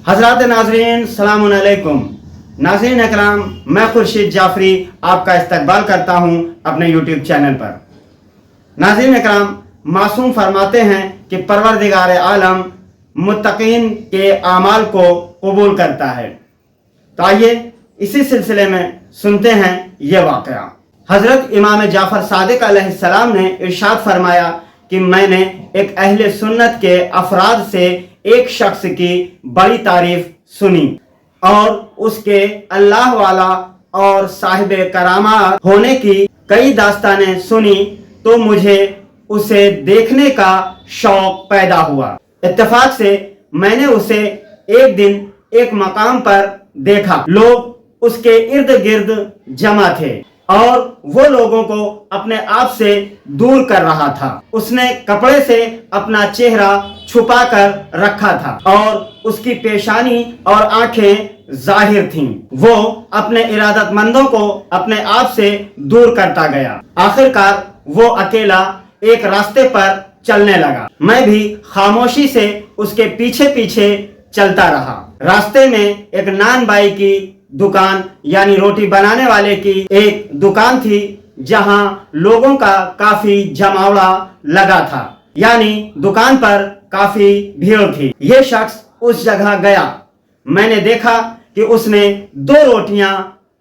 हजरात नाजरीन सलाम अलैकुम। नाज़रीन अकराम, मैं खुर्शीद जाफरी आपका इस्तकबाल करता हूँ अपने यूट्यूब चैनल पर। नाज़रीन अकराम, मासूम फरमाते हैं कि परवरदिगार आलम मुत्तकीन के आमाल को कबूल करता है। तो आइए इसी सिलसिले में सुनते हैं ये वाक़या। हज़रत इमाम जाफ़र सादिक अलैहिस्सलाम ने इरशाद फरमाया कि मैंने एक अहले सुन्नत के अफराद से एक शख्स की बड़ी तारीफ सुनी और उसके अल्लाह वाला और साहिब करामात होने की कई दास्तानें सुनी, तो मुझे उसे देखने का शौक पैदा हुआ। इत्तेफाक से मैंने उसे एक दिन एक मकाम पर देखा। लोग उसके इर्द गिर्द जमा थे और वो लोगों को अपने आप से दूर कर रहा था। उसने कपड़े से अपना चेहरा छुपा कर रखा था और उसकी पेशानी और आंखें जाहिर थीं। वो अपने इरादतमंदों को अपने आप से दूर करता गया। आखिरकार वो अकेला एक रास्ते पर चलने लगा। मैं भी खामोशी से उसके पीछे पीछे चलता रहा। रास्ते में एक नान बाई की दुकान यानी रोटी बनाने वाले की एक दुकान थी, जहां लोगों का काफी जमावड़ा लगा था, यानी दुकान पर काफी भीड़ थी। ये शख्स उस जगह गया। मैंने देखा कि उसने 2 रोटियां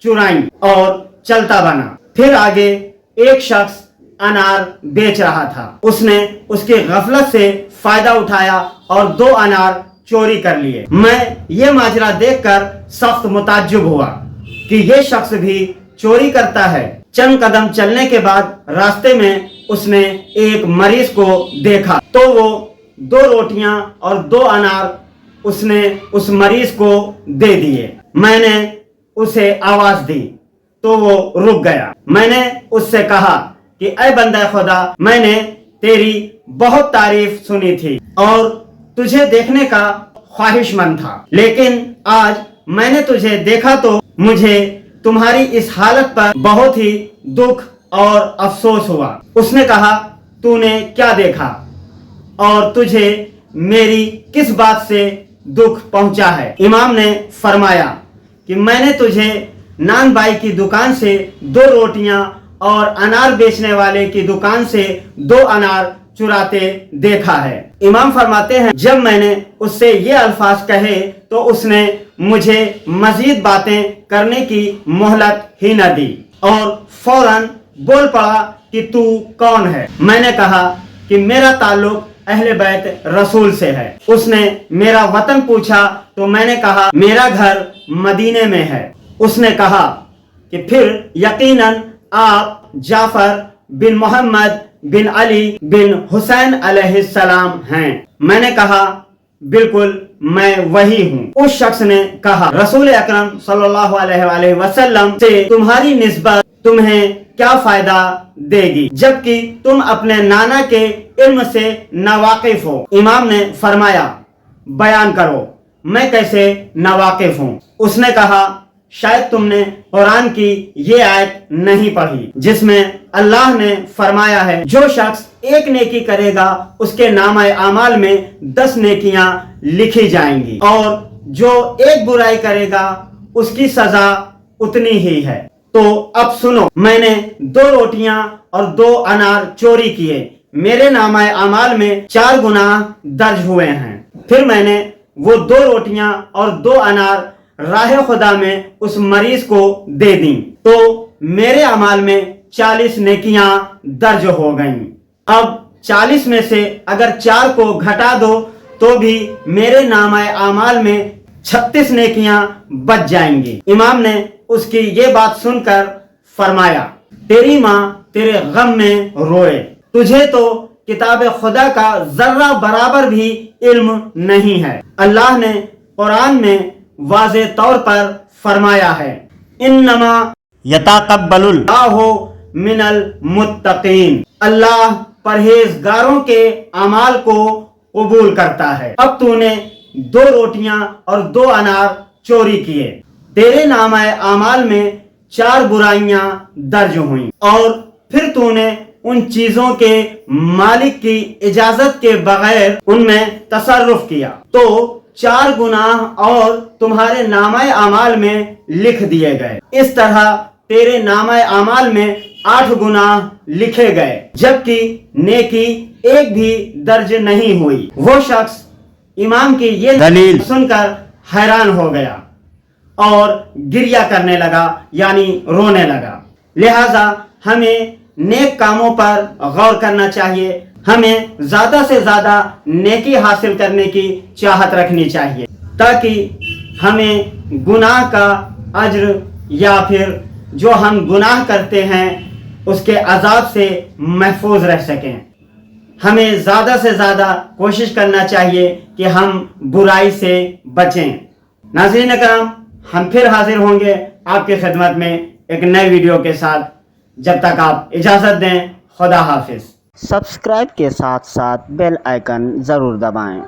चुराई और चलता बना। फिर आगे एक शख्स अनार बेच रहा था। उसने उसकी गफलत से फायदा उठाया और 2 अनार चोरी कर लिए। मैं ये माजरा देखकर सख्त मुताज्जुब हुआ कि ये शख्स भी चोरी करता है। चंद कदम चलने के बाद रास्ते में उसने एक मरीज को देखा, तो वो 2 रोटियां और 2 अनार उसने उस मरीज को दे दिए। मैंने उसे आवाज दी तो वो रुक गया। मैंने उससे कहा कि ऐ बंदा खुदा, मैंने तेरी बहुत तारीफ सुनी थी और तुझे देखने का ख्वाहिशमंद था, लेकिन आज मैंने तुझे देखा तो मुझे तुम्हारी इस हालत पर बहुत ही दुख और अफसोस हुआ। उसने कहा, तूने क्या देखा और तुझे मेरी किस बात से दुख पहुंचा है? इमाम ने फरमाया कि मैंने तुझे नान बाई की दुकान से 2 रोटियां और अनार बेचने वाले की दुकान से 2 अनार चुराते देखा है। इमाम फरमाते हैं, जब मैंने उससे ये अल्फाज कहे तो उसने मुझे मजीद बातें करने की मोहलत ही न दी और फौरन बोल पड़ा कि तू कौन है? मैंने कहा कि मेरा ताल्लुक अहले बैत रसूल से है। उसने मेरा वतन पूछा तो मैंने कहा मेरा घर मदीने में है। उसने कहा कि फिर यकीनन आप जाफर बिन मोहम्मद बिन अली बिन हुसैन अलैहिस्सलाम हैं। मैंने कहा बिल्कुल मैं वही हूँ। उस शख्स ने कहा, रसूल अकरम सल्लल्लाहु अलैहि वसल्लम से तुम्हारी निस्बत तुम्हें क्या फायदा देगी, जबकि तुम अपने नाना के इल्म से नावाकिफ हो? इमाम ने फरमाया, बयान करो, मैं कैसे नावाकिफ हूँ? उसने कहा, शायद तुमने कुरान की ये आयत नहीं पढ़ी जिसमें अल्लाह ने फरमाया है, जो शख्स एक नेकी करेगा उसके नामे आमाल में 10 नेकियां लिखी जाएंगी और जो एक बुराई करेगा उसकी सजा उतनी ही है। तो अब सुनो, मैंने 2 रोटियां और 2 अनार चोरी किए। मेरे नामे आमाल में 4 गुनाह दर्ज हुए हैं। फिर मैंने वो 2 रोटियां और 2 अनार राह खुदा में उस मरीज को दे दी, तो मेरे अमाल में 40 नेकियां दर्ज हो गईं। अब 40 में से अगर 4 को घटा दो तो भी मेरे नामे आमाल में 36 नेकियां बच जाएंगी। इमाम ने उसकी ये बात सुनकर फरमाया, तेरी माँ तेरे गम में रोए, तुझे तो किताब खुदा का जर्रा बराबर भी इल्म नहीं है। अल्लाह ने कुरान में वाज़े तौर पर फरमाया है, इन्नमा यतक़ब्बलुल्लाहु मिनल मुत्तक़ीन, अल्लाह परहेजगारों के अमाल को कबूल करता है। अब तूने 2 रोटियां और 2 अनार चोरी किए, तेरे नामे आमाल में 4 बुराइयां दर्ज हुई और फिर तूने उन चीजों के मालिक की इजाजत के बगैर उनमें तसर्रुफ किया, तो 4 गुनाह और तुम्हारे नामाए अमाल में लिख दिए गए। इस तरह तेरे नामाए अमाल में 8 गुनाह लिखे गए, जबकि नेकी एक भी दर्ज नहीं हुई। वो शख्स इमाम की ये दलील सुनकर हैरान हो गया और गिरिया करने लगा, यानी रोने लगा। लिहाजा हमें नेक कामों पर गौर करना चाहिए। हमें ज्यादा से ज्यादा नेकी हासिल करने की चाहत रखनी चाहिए, ताकि हमें गुनाह का अज्र या फिर जो हम गुनाह करते हैं उसके अजाब से महफूज रह सकें। हमें ज़्यादा से ज़्यादा कोशिश करना चाहिए कि हम बुराई से बचें। नाज़रीन करम, हम फिर हाजिर होंगे आपकी खिदमत में एक नए वीडियो के साथ। जब तक आप इजाज़त दें, खुदा हाफिज़। सब्सक्राइब के साथ साथ बेल आइकन ज़रूर दबाएं।